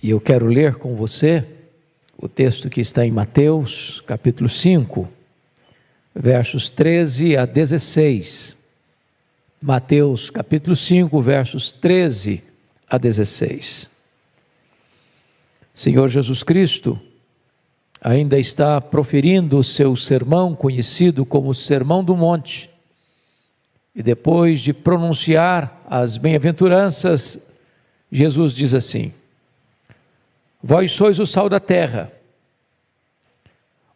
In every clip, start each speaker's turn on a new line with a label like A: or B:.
A: E eu quero ler com você o texto que está em Mateus, capítulo 5, versos 13 a 16. Mateus, capítulo 5, versos 13 a 16. Senhor Jesus Cristo ainda está proferindo o seu sermão, conhecido como Sermão do Monte. E depois de pronunciar as bem-aventuranças, Jesus diz assim: Vós sois o sal da terra.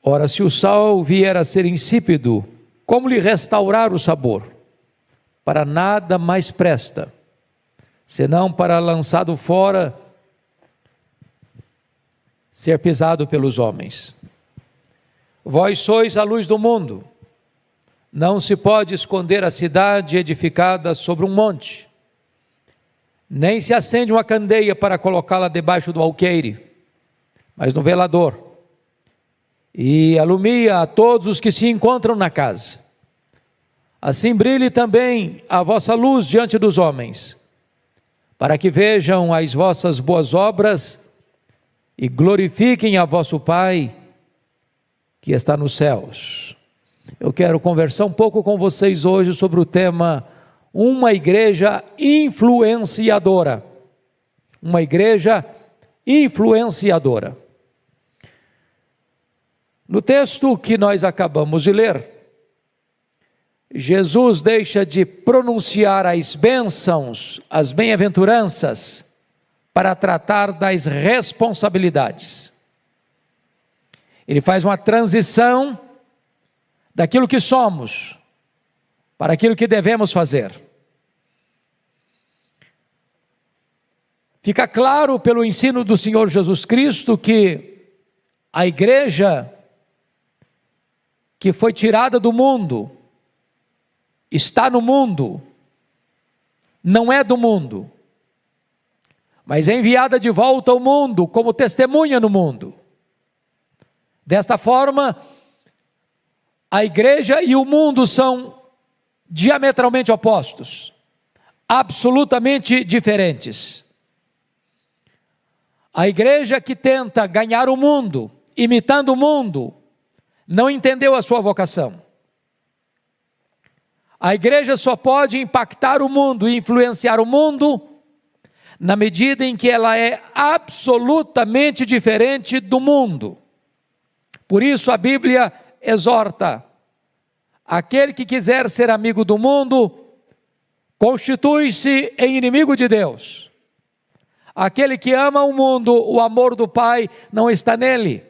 A: Ora, se o sal vier a ser insípido, como lhe restaurar o sabor? Para nada mais presta, senão para, lançado fora, ser pisado pelos homens. Vós sois a luz do mundo. Não se pode esconder a cidade edificada sobre um monte, nem se acende uma candeia para colocá-la debaixo do alqueire, mas no velador, e alumia a todos os que se encontram na casa. Assim brilhe também a vossa luz diante dos homens, para que vejam as vossas boas obras e glorifiquem a vosso Pai que está nos céus. Eu quero conversar um pouco com vocês hoje sobre o tema uma igreja influenciadora. Uma igreja influenciadora. No texto que nós acabamos de ler, Jesus deixa de pronunciar as bênçãos, as bem-aventuranças, para tratar das responsabilidades. Ele faz uma transição daquilo que somos para aquilo que devemos fazer. Fica claro pelo ensino do Senhor Jesus Cristo que a igreja que foi tirada do mundo, está no mundo, não é do mundo, mas é enviada de volta ao mundo como testemunha no mundo. Desta forma, a igreja e o mundo são diametralmente opostos, absolutamente diferentes. A igreja que tenta ganhar o mundo, imitando o mundo, não entendeu a sua vocação. A igreja só pode impactar o mundo e influenciar o mundo na medida em que ela é absolutamente diferente do mundo. Por isso a Bíblia exorta: aquele que quiser ser amigo do mundo, constitui-se em inimigo de Deus. Aquele que ama o mundo, o amor do Pai não está nele.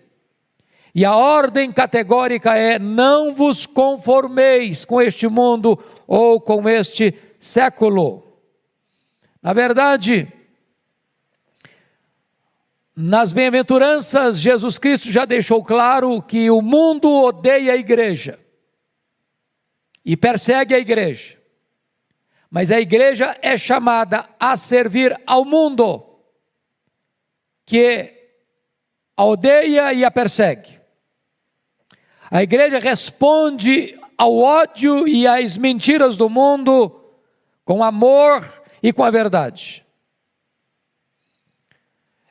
A: E a ordem categórica é: não vos conformeis com este mundo ou com este século. Na verdade, nas bem-aventuranças, Jesus Cristo já deixou claro que o mundo odeia a igreja e persegue a igreja, mas a igreja é chamada a servir ao mundo, que a odeia e a persegue. A igreja responde ao ódio e às mentiras do mundo com amor e com a verdade.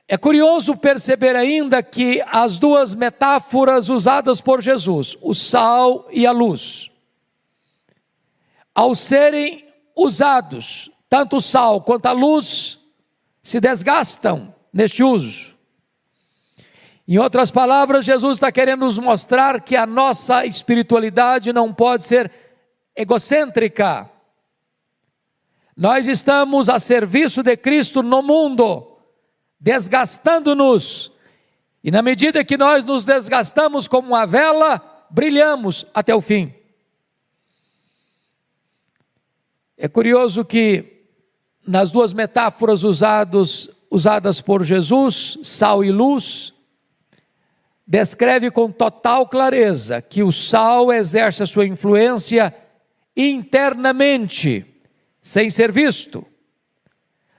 A: É curioso perceber ainda que as duas metáforas usadas por Jesus, o sal e a luz, ao serem usados, tanto o sal quanto a luz se desgastam neste uso. Em outras palavras, Jesus está querendo nos mostrar que a nossa espiritualidade não pode ser egocêntrica. Nós estamos a serviço de Cristo no mundo, desgastando-nos, e na medida que nós nos desgastamos como uma vela, brilhamos até o fim. É curioso que nas duas metáforas usadas por Jesus, sal e luz, descreve com total clareza que o sal exerce a sua influência internamente, sem ser visto,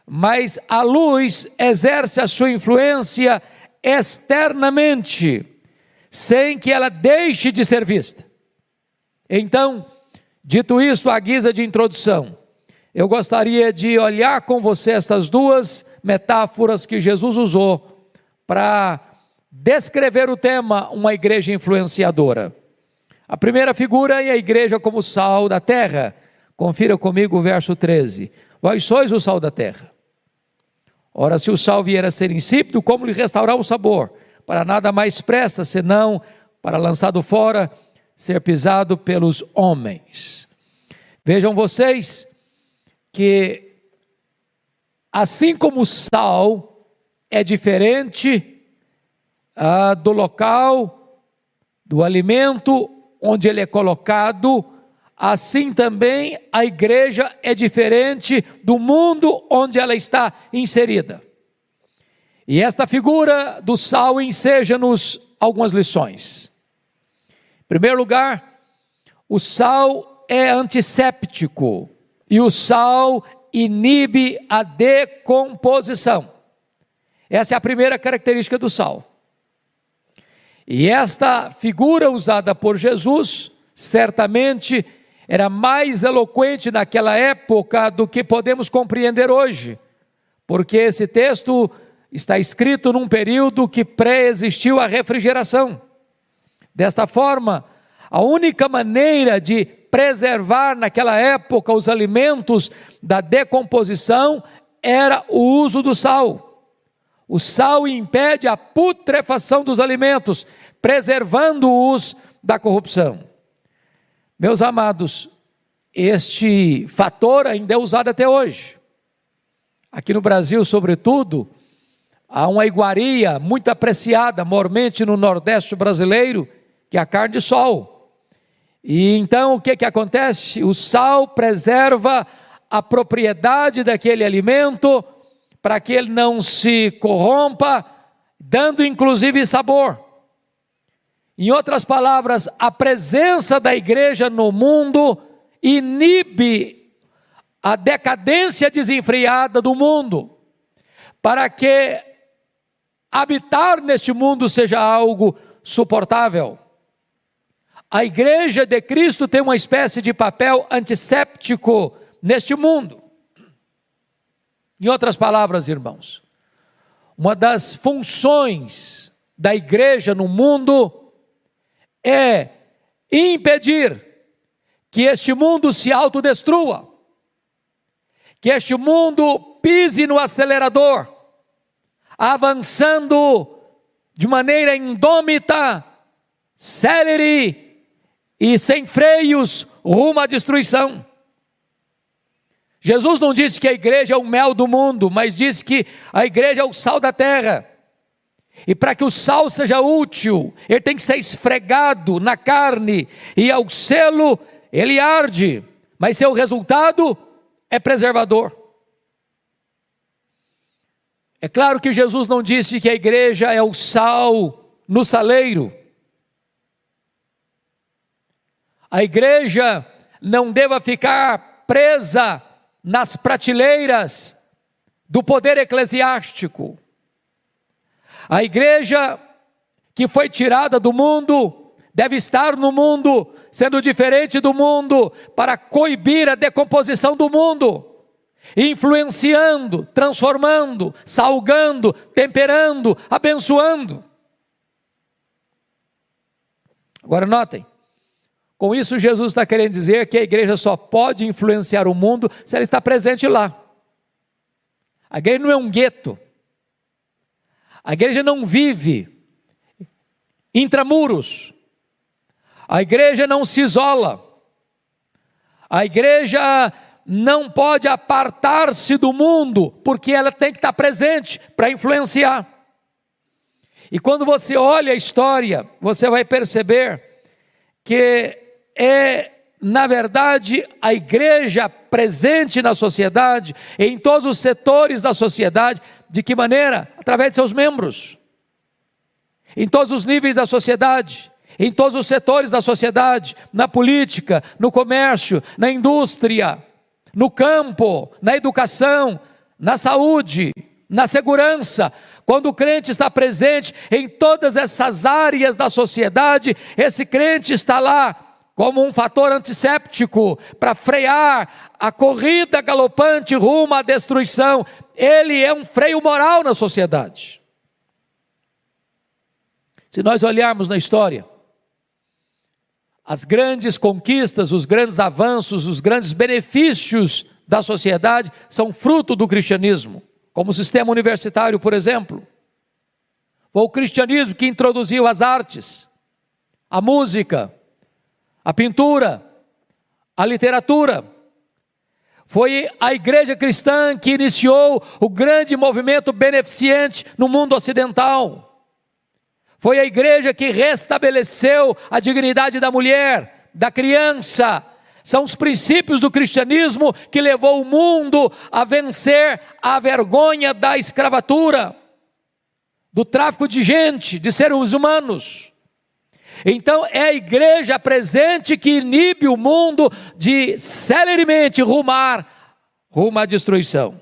A: mas a luz exerce a sua influência externamente, sem que ela deixe de ser vista. Então, dito isto à guisa de introdução, eu gostaria de olhar com você estas duas metáforas que Jesus usou para descrever o tema, uma igreja influenciadora. A primeira figura é a igreja como sal da terra. Confira comigo o verso 13. Vós sois o sal da terra. Ora, se o sal vier a ser insípido, como lhe restaurar o sabor? Para nada mais presta, senão para lançado fora, ser pisado pelos homens. Vejam vocês que assim como o sal é diferente do local, do alimento onde ele é colocado, assim também a igreja é diferente do mundo onde ela está inserida. E esta figura do sal enseja-nos algumas lições. Em primeiro lugar, o sal é antisséptico e o sal inibe a decomposição. Essa é a primeira característica do sal. E esta figura usada por Jesus, certamente, era mais eloquente naquela época do que podemos compreender hoje, porque esse texto está escrito num período que pré-existiu a refrigeração. Desta forma, a única maneira de preservar naquela época os alimentos da decomposição era o uso do sal. O sal impede a putrefação dos alimentos, preservando-os da corrupção. Meus amados, este fator ainda é usado até hoje. Aqui no Brasil, sobretudo, há uma iguaria muito apreciada, mormente no Nordeste brasileiro, que é a carne de sol. E então o que acontece? O sal preserva a propriedade daquele alimento, para que ele não se corrompa, dando inclusive sabor. Em outras palavras, a presença da igreja no mundo inibe a decadência desenfreada do mundo, para que habitar neste mundo seja algo suportável. A igreja de Cristo tem uma espécie de papel antisséptico neste mundo. Em outras palavras, irmãos, uma das funções da igreja no mundo é impedir que este mundo se autodestrua, que este mundo pise no acelerador, avançando de maneira indômita, célere e sem freios rumo à destruição. Jesus não disse que a igreja é o mel do mundo, mas disse que a igreja é o sal da terra. E para que o sal seja útil, ele tem que ser esfregado na carne, e ao selo ele arde, mas seu resultado é preservador. É claro que Jesus não disse que a igreja é o sal no saleiro. A igreja não deva ficar presa nas prateleiras do poder eclesiástico. A igreja que foi tirada do mundo deve estar no mundo, sendo diferente do mundo, para coibir a decomposição do mundo, influenciando, transformando, salgando, temperando, abençoando. Agora notem, com isso Jesus está querendo dizer que a igreja só pode influenciar o mundo se ela está presente lá. A igreja não é um gueto. A igreja não vive intramuros. A igreja não se isola. A igreja não pode apartar-se do mundo, porque ela tem que estar presente para influenciar. E quando você olha a história, você vai perceber que é, na verdade, a igreja presente na sociedade, em todos os setores da sociedade. De que maneira? Através de seus membros. Em todos os níveis da sociedade, em todos os setores da sociedade, na política, no comércio, na indústria, no campo, na educação, na saúde, na segurança. Quando o crente está presente em todas essas áreas da sociedade, esse crente está lá como um fator antisséptico para frear a corrida galopante rumo à destruição. Ele é um freio moral na sociedade. Se nós olharmos na história, as grandes conquistas, os grandes avanços, os grandes benefícios da sociedade são fruto do cristianismo, como o sistema universitário, por exemplo. Foi o cristianismo que introduziu as artes, a música, a pintura, a literatura. Foi a igreja cristã que iniciou o grande movimento beneficente no mundo ocidental. Foi a igreja que restabeleceu a dignidade da mulher, da criança. São os princípios do cristianismo que levou o mundo a vencer a vergonha da escravatura, do tráfico de gente, de seres humanos. Então é a igreja presente que inibe o mundo de celeremente rumo à destruição.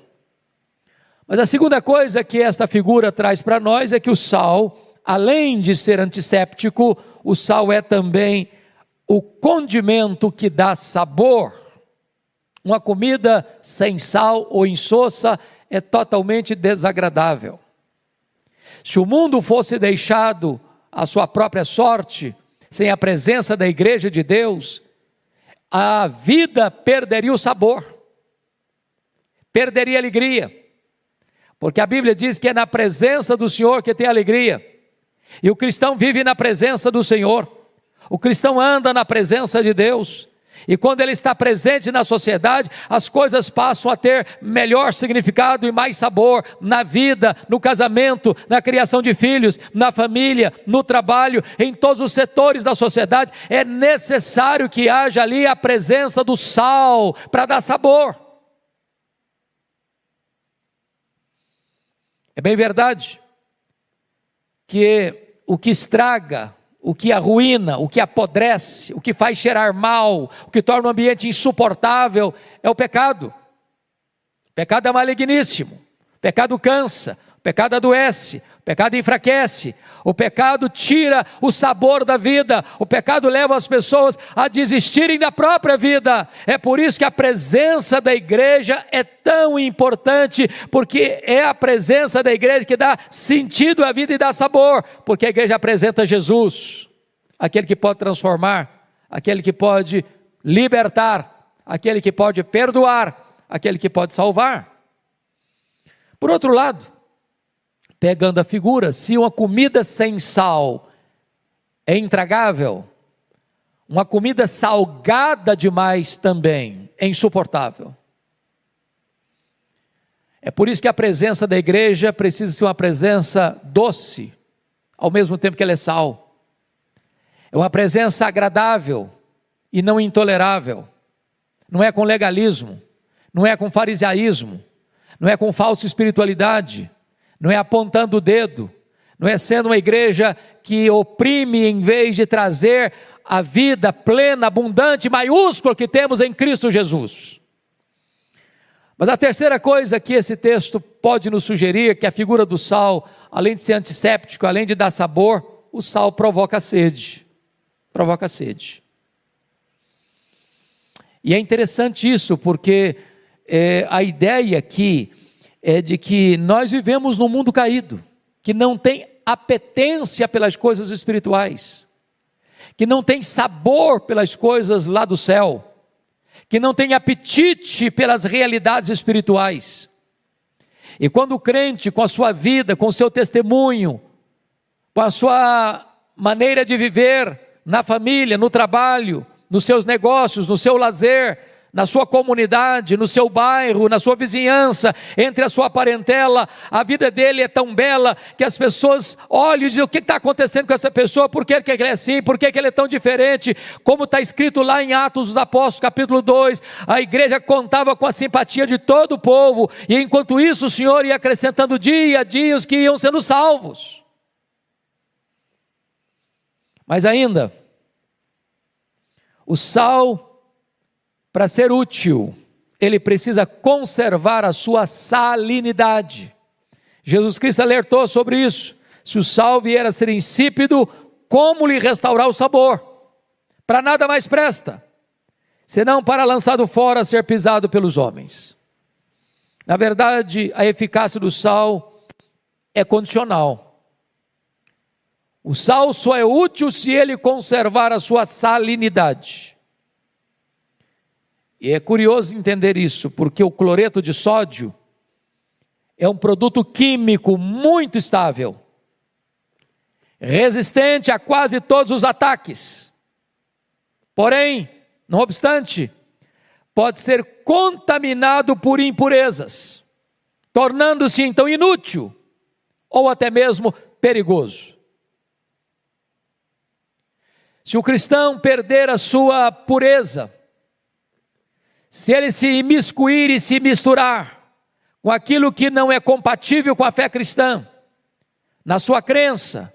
A: Mas a segunda coisa que esta figura traz para nós é que o sal, além de ser antisséptico, o sal é também o condimento que dá sabor. Uma comida sem sal ou insossa é totalmente desagradável. Se o mundo fosse deixado à sua própria sorte, sem a presença da igreja de Deus, a vida perderia o sabor, perderia a alegria, porque a Bíblia diz que é na presença do Senhor que tem alegria, e o cristão vive na presença do Senhor, o cristão anda na presença de Deus, e quando ele está presente na sociedade, as coisas passam a ter melhor significado e mais sabor na vida, no casamento, na criação de filhos, na família, no trabalho, em todos os setores da sociedade. É necessário que haja ali a presença do sal para dar sabor. É bem verdade que o que estraga, o que arruína, o que apodrece, o que faz cheirar mal, o que torna o ambiente insuportável, é o pecado. O pecado é maligníssimo, o pecado cansa, o pecado adoece, o pecado enfraquece, o pecado tira o sabor da vida, o pecado leva as pessoas a desistirem da própria vida. É por isso que a presença da igreja é tão importante, porque é a presença da igreja que dá sentido à vida e dá sabor, porque a igreja apresenta Jesus, aquele que pode transformar, aquele que pode libertar, aquele que pode perdoar, aquele que pode salvar. Por outro lado, pegando a figura, se uma comida sem sal é intragável, uma comida salgada demais também é insuportável. É por isso que a presença da igreja precisa ser uma presença doce, ao mesmo tempo que ela é sal. É uma presença agradável e não intolerável. Não é com legalismo, não é com farisaísmo, não é com falsa espiritualidade, não é apontando o dedo, não é sendo uma igreja que oprime em vez de trazer a vida plena, abundante, maiúscula que temos em Cristo Jesus. Mas a terceira coisa que esse texto pode nos sugerir, que a figura do sal, além de ser antisséptico, além de dar sabor, o sal provoca sede. Provoca sede. E é interessante isso, porque a ideia aqui é de que nós vivemos num mundo caído, que não tem apetência pelas coisas espirituais, que não tem sabor pelas coisas lá do céu, que não tem apetite pelas realidades espirituais. E quando o crente, com a sua vida, com o seu testemunho, com a sua maneira de viver na família, no trabalho, nos seus negócios, no seu lazer, na sua comunidade, no seu bairro, na sua vizinhança, entre a sua parentela, a vida dele é tão bela que as pessoas olham e dizem: o que está acontecendo com essa pessoa? Por que ele é assim? Por que ele é tão diferente? Como está escrito lá em Atos dos Apóstolos, capítulo 2, a igreja contava com a simpatia de todo o povo, e enquanto isso o Senhor ia acrescentando dia a dia os que iam sendo salvos. Mas ainda, o sal, para ser útil, ele precisa conservar a sua salinidade. Jesus Cristo alertou sobre isso. Se o sal vier a ser insípido, como lhe restaurar o sabor? Para nada mais presta, senão para lançado fora, ser pisado pelos homens. Na verdade, a eficácia do sal é condicional. O sal só é útil se ele conservar a sua salinidade. E é curioso entender isso, porque o cloreto de sódio é um produto químico muito estável, resistente a quase todos os ataques. Porém, não obstante, pode ser contaminado por impurezas, tornando-se então inútil ou até mesmo perigoso. Se o cristão perder a sua pureza, se ele se imiscuir e se misturar com aquilo que não é compatível com a fé cristã, na sua crença,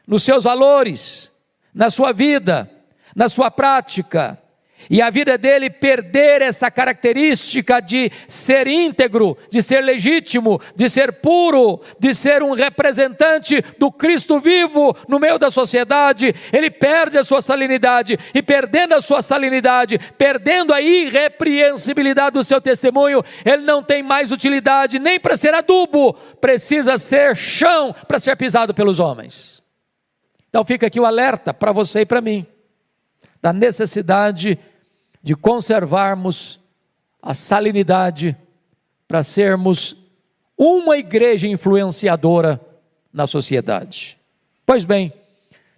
A: nos seus valores, na sua vida, na sua prática, e a vida dele perder essa característica de ser íntegro, de ser legítimo, de ser puro, de ser um representante do Cristo vivo no meio da sociedade, ele perde a sua salinidade, e perdendo a sua salinidade, perdendo a irrepreensibilidade do seu testemunho, ele não tem mais utilidade nem para ser adubo, precisa ser chão para ser pisado pelos homens. Então fica aqui o alerta para você e para mim, da necessidade de conservarmos a salinidade para sermos uma igreja influenciadora na sociedade. Pois bem,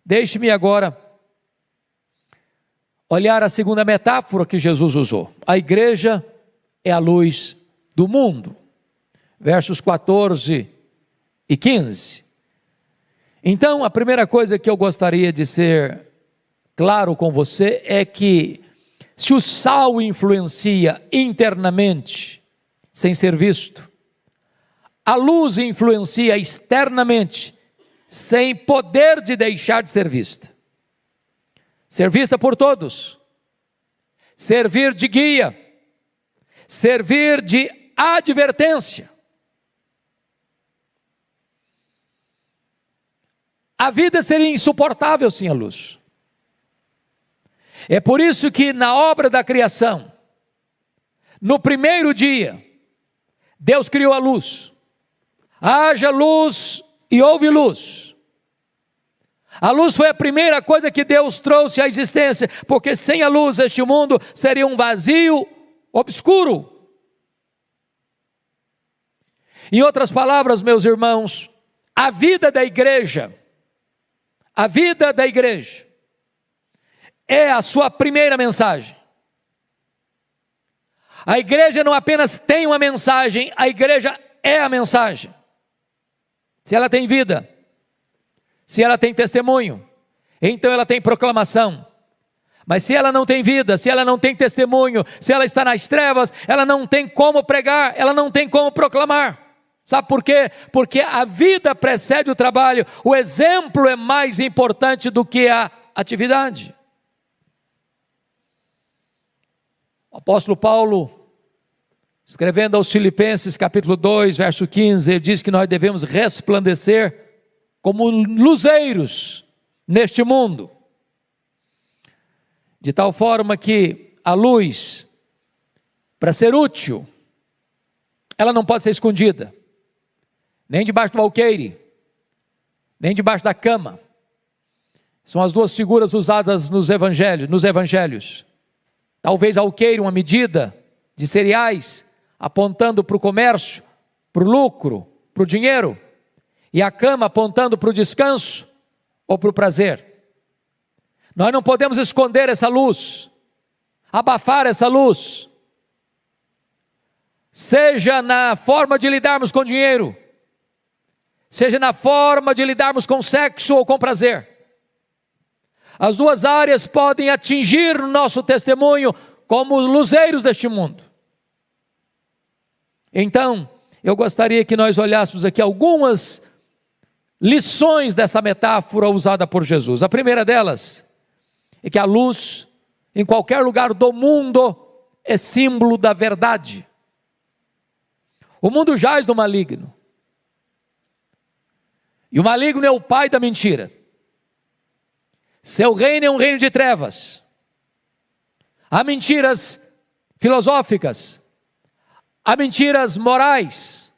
A: deixe-me agora olhar a segunda metáfora que Jesus usou. A igreja é a luz do mundo. Versos 14 e 15. Então, a primeira coisa que eu gostaria de ser claro com você é que se o sal influencia internamente, sem ser visto, a luz influencia externamente, sem poder de deixar de ser vista. Ser vista por todos, servir de guia, servir de advertência. A vida seria insuportável sem a luz. É por isso que na obra da criação, no primeiro dia, Deus criou a luz. Haja luz e houve luz. A luz foi a primeira coisa que Deus trouxe à existência, porque sem a luz este mundo seria um vazio obscuro. Em outras palavras, meus irmãos, a vida da igreja é a sua primeira mensagem. A igreja não apenas tem uma mensagem, a igreja é a mensagem. Se ela tem vida, se ela tem testemunho, então ela tem proclamação. Mas se ela não tem vida, se ela não tem testemunho, se ela está nas trevas, ela não tem como pregar, ela não tem como proclamar. Sabe por quê? Porque a vida precede o trabalho, o exemplo é mais importante do que a atividade. O apóstolo Paulo, escrevendo aos Filipenses capítulo 2, verso 15, ele diz que nós devemos resplandecer como luzeiros neste mundo, de tal forma que a luz, para ser útil, ela não pode ser escondida, nem debaixo do alqueire, nem debaixo da cama. São as duas figuras usadas nos evangelhos. Talvez alqueire, uma medida de cereais, apontando para o comércio, para o lucro, para o dinheiro, e a cama apontando para o descanso ou para o prazer. Nós não podemos esconder essa luz, abafar essa luz, seja na forma de lidarmos com dinheiro, seja na forma de lidarmos com sexo ou com prazer. As duas áreas podem atingir o nosso testemunho como luzeiros deste mundo. Então, eu gostaria que nós olhássemos aqui algumas lições dessa metáfora usada por Jesus. A primeira delas é que a luz, em qualquer lugar do mundo, é símbolo da verdade. O mundo jaz do maligno. E o maligno é o pai da mentira. Seu reino é um reino de trevas. Há mentiras filosóficas, há mentiras morais,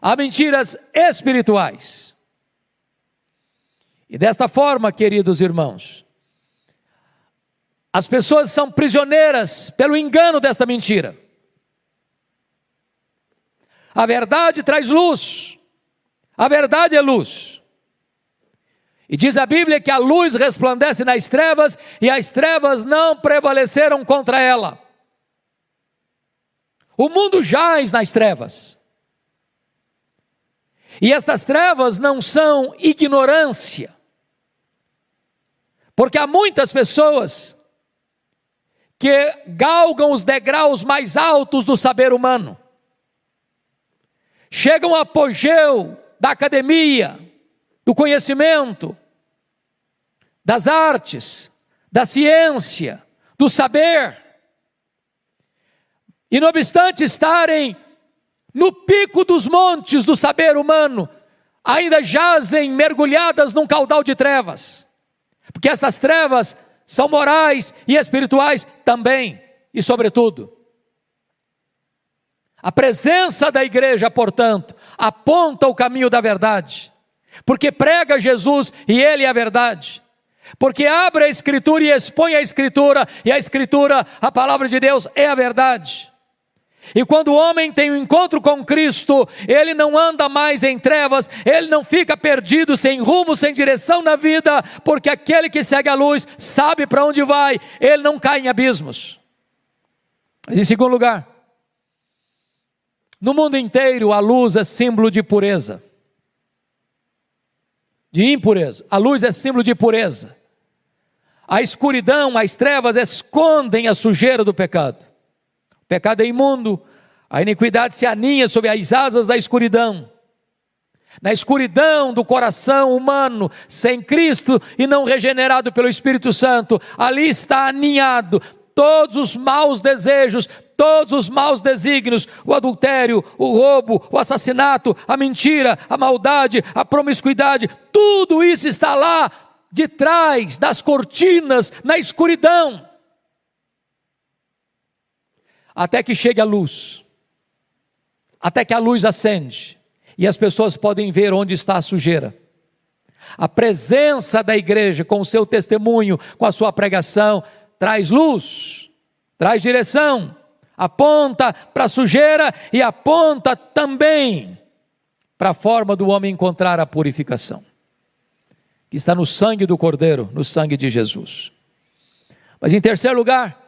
A: há mentiras espirituais. E desta forma, queridos irmãos, as pessoas são prisioneiras pelo engano desta mentira. A verdade traz luz, a verdade é luz. E diz a Bíblia que a luz resplandece nas trevas e as trevas não prevaleceram contra ela. O mundo jaz nas trevas. E estas trevas não são ignorância. Porque há muitas pessoas que galgam os degraus mais altos do saber humano. Chegam ao apogeu da academia, do conhecimento, das artes, da ciência, do saber. E não obstante estarem no pico dos montes do saber humano, ainda jazem mergulhadas num caudal de trevas. Porque essas trevas são morais e espirituais também, e sobretudo. A presença da igreja, portanto, aponta o caminho da verdade, porque prega Jesus e Ele é a verdade, porque abre a Escritura e expõe a Escritura, e a Escritura, a palavra de Deus, é a verdade. E quando o homem tem um encontro com Cristo, ele não anda mais em trevas, ele não fica perdido, sem rumo, sem direção na vida, porque aquele que segue a luz sabe para onde vai, ele não cai em abismos. Mas em segundo lugar, no mundo inteiro a luz é símbolo de pureza, de impureza. A luz é símbolo de pureza. A escuridão, as trevas escondem a sujeira do pecado. O pecado é imundo, a iniquidade se aninha sob as asas da escuridão. Na escuridão do coração humano, sem Cristo e não regenerado pelo Espírito Santo, ali está aninhado todos os maus desejos, todos os maus desígnios, o adultério, o roubo, o assassinato, a mentira, a maldade, a promiscuidade, tudo isso está lá de trás das cortinas, na escuridão. Até que chegue a luz, até que a luz acende, e as pessoas podem ver onde está a sujeira. A presença da igreja, com o seu testemunho, com a sua pregação, traz luz, traz direção, aponta para a sujeira e aponta também para a forma do homem encontrar a purificação, que está no sangue do Cordeiro, no sangue de Jesus. Mas em terceiro lugar,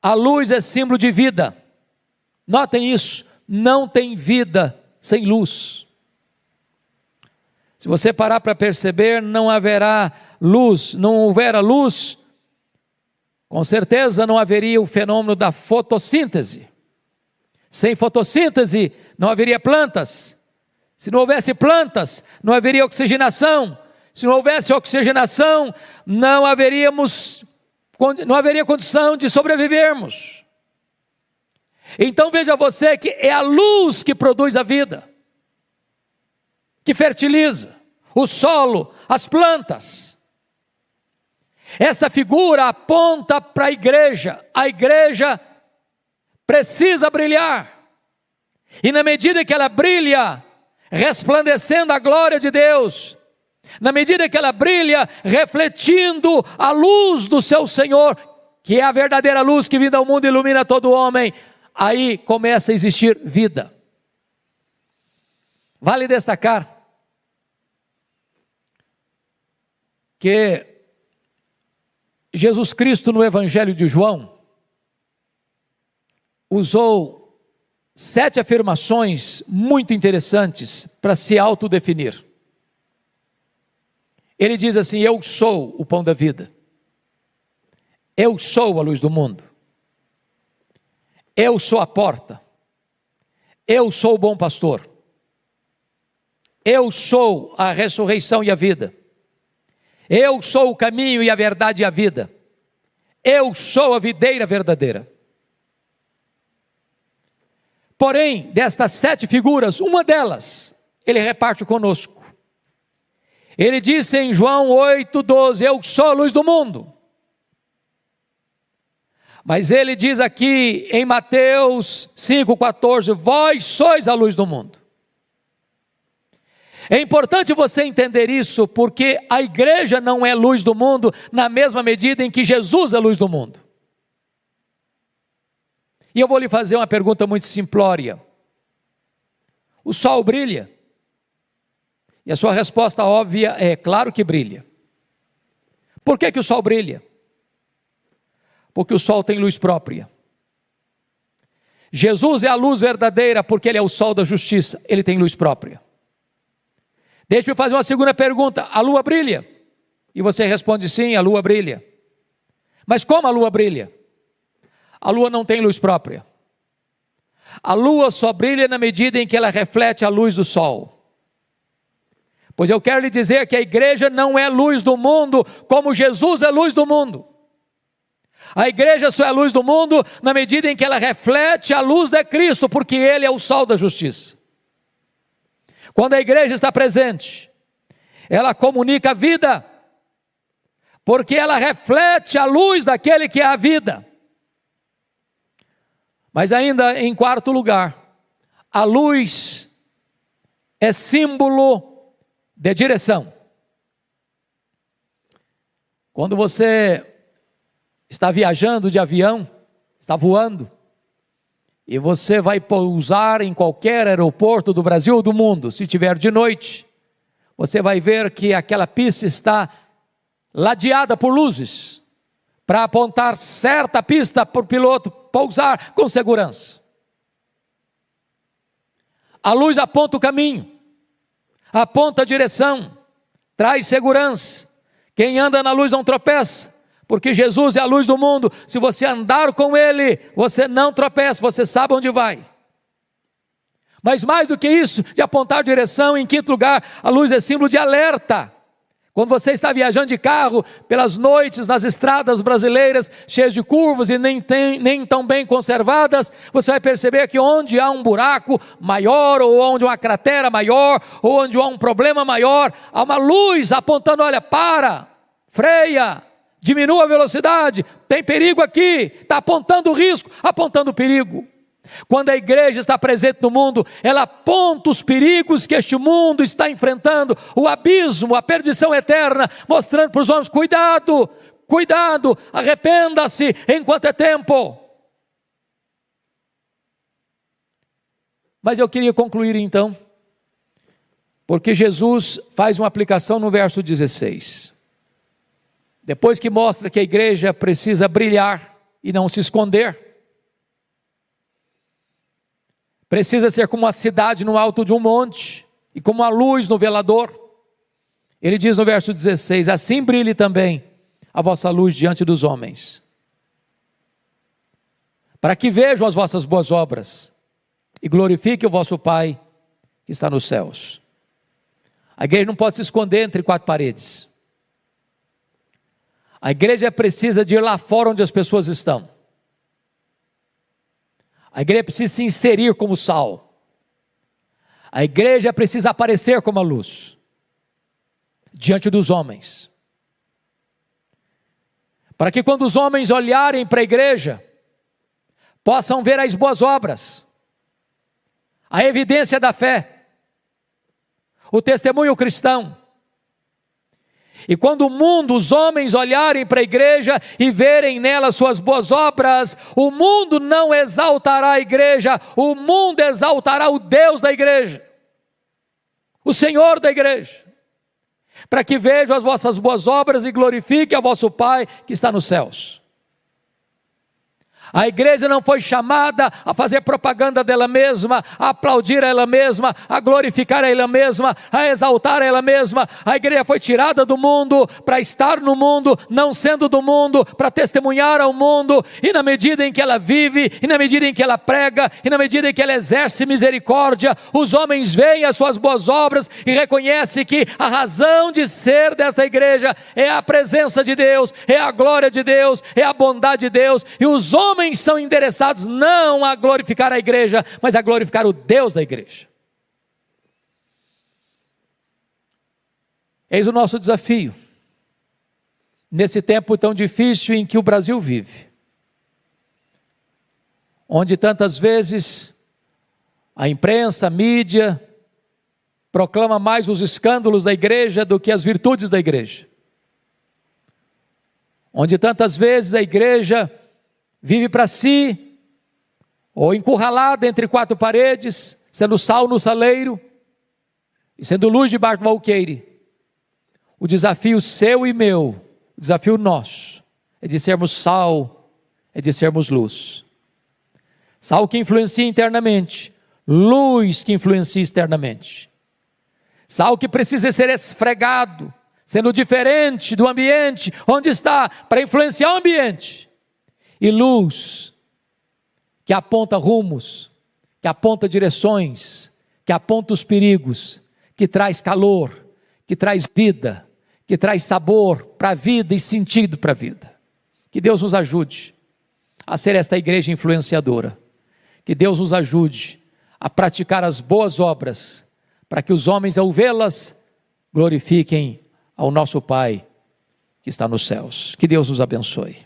A: a luz é símbolo de vida. Notem isso, não tem vida sem luz. Se você parar para perceber, não haverá luz, não houver a luz, com certeza não haveria o fenômeno da fotossíntese. Sem fotossíntese não haveria plantas. Se não houvesse plantas, não haveria oxigenação. Se não houvesse oxigenação, não haveria condição de sobrevivermos. Então veja você que é a luz que produz a vida, que fertiliza o solo, as plantas. Essa figura aponta para a igreja precisa brilhar, e na medida que ela brilha, resplandecendo a glória de Deus, na medida que ela brilha, refletindo a luz do seu Senhor, que é a verdadeira luz que vindo ao mundo ilumina todo homem, aí começa a existir vida. Vale destacar que Jesus Cristo no Evangelho de João usou 7 afirmações muito interessantes para se autodefinir. Ele diz assim: eu sou o pão da vida, eu sou a luz do mundo, eu sou a porta, eu sou o bom pastor, eu sou a ressurreição e a vida, eu sou o caminho e a verdade e a vida, eu sou a videira verdadeira. Porém, destas 7 figuras, uma delas ele reparte conosco. Ele disse em João 8,12, eu sou a luz do mundo. Mas ele diz aqui em Mateus 5,14, vós sois a luz do mundo. É importante você entender isso, porque a igreja não é luz do mundo na mesma medida em que Jesus é luz do mundo. E eu vou lhe fazer uma pergunta muito simplória. O sol brilha? E a sua resposta óbvia é: claro que brilha. Por que o sol brilha? Porque o sol tem luz própria. Jesus é a luz verdadeira porque ele é o sol da justiça, ele tem luz própria. Deixe-me fazer uma segunda pergunta: a lua brilha? E você responde sim, a lua brilha. Mas como a lua brilha? A lua não tem luz própria. A lua só brilha na medida em que ela reflete a luz do sol. Pois eu quero lhe dizer que a igreja não é luz do mundo, como Jesus é luz do mundo. A igreja só é luz do mundo na medida em que ela reflete a luz de Cristo, porque Ele é o sol da justiça. Quando a igreja está presente, ela comunica a vida, porque ela reflete a luz daquele que é a vida. Mas ainda em quarto lugar, a luz é símbolo de direção. Quando você está viajando de avião, está voando, e você vai pousar em qualquer aeroporto do Brasil ou do mundo, se tiver de noite, você vai ver que aquela pista está ladeada por luzes, para apontar certa pista para o piloto pousar com segurança. A luz aponta o caminho, aponta a direção, traz segurança. Quem anda na luz não tropeça, porque Jesus é a luz do mundo. Se você andar com Ele, você não tropeça, você sabe onde vai. Mas mais do que isso, de apontar direção, em quinto lugar, a luz é símbolo de alerta. Quando você está viajando de carro pelas noites nas estradas brasileiras, cheias de curvas e nem tão bem conservadas, você vai perceber que onde há um buraco maior, ou onde há uma cratera maior, ou onde há um problema maior, há uma luz apontando: olha, para, freia, diminua a velocidade, tem perigo aqui, está apontando o risco, apontando o perigo. Quando a igreja está presente no mundo, ela aponta os perigos que este mundo está enfrentando, o abismo, a perdição eterna, mostrando para os homens: cuidado, cuidado, arrependa-se enquanto é tempo. Mas eu queria concluir então, porque Jesus faz uma aplicação no verso 16. Depois que mostra que a igreja precisa brilhar e não se esconder, precisa ser como uma cidade no alto de um monte, e como a luz no velador. Ele diz no verso 16: assim brilhe também a vossa luz diante dos homens, para que vejam as vossas boas obras, e glorifique o vosso Pai que está nos céus. A igreja não pode se esconder entre quatro paredes. A igreja precisa de ir lá fora onde as pessoas estão. A igreja precisa se inserir como sal. A igreja precisa aparecer como a luz diante dos homens, para que quando os homens olharem para a igreja, possam ver as boas obras, a evidência da fé, o testemunho cristão. E quando o mundo, os homens olharem para a igreja e verem nela suas boas obras, o mundo não exaltará a igreja, o mundo exaltará o Deus da igreja, o Senhor da igreja, para que vejam as vossas boas obras e glorifiquem a vosso Pai que está nos céus. A igreja não foi chamada a fazer propaganda dela mesma, a aplaudir a ela mesma, a glorificar a ela mesma, a exaltar a ela mesma. A igreja foi tirada do mundo para estar no mundo, não sendo do mundo, para testemunhar ao mundo. E na medida em que ela vive, e na medida em que ela prega, e na medida em que ela exerce misericórdia, os homens veem as suas boas obras e reconhecem que a razão de ser desta igreja é a presença de Deus, é a glória de Deus, é a bondade de Deus. E os homens são endereçados não a glorificar a igreja, mas a glorificar o Deus da igreja. Eis o nosso desafio, nesse tempo tão difícil em que o Brasil vive, onde tantas vezes a imprensa, a mídia, proclama mais os escândalos da igreja do que as virtudes da igreja. Onde tantas vezes a igreja vive para si, ou encurralada entre quatro paredes, sendo sal no saleiro e sendo luz debaixo do alqueire. O desafio seu e meu, o desafio nosso, é de sermos sal, é de sermos luz. Sal que influencia internamente, luz que influencia externamente. Sal que precisa ser esfregado, sendo diferente do ambiente onde está, para influenciar o ambiente. E luz que aponta rumos, que aponta direções, que aponta os perigos, que traz calor, que traz vida, que traz sabor para a vida e sentido para a vida. Que Deus nos ajude a ser esta igreja influenciadora. Que Deus nos ajude a praticar as boas obras, para que os homens, ao vê-las, glorifiquem ao nosso Pai que está nos céus. Que Deus nos abençoe.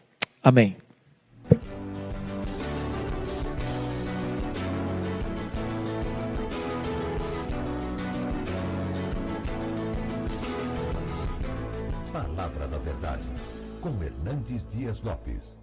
A: Amém.
B: Palavra da Verdade, com Hernandes Dias Lopes.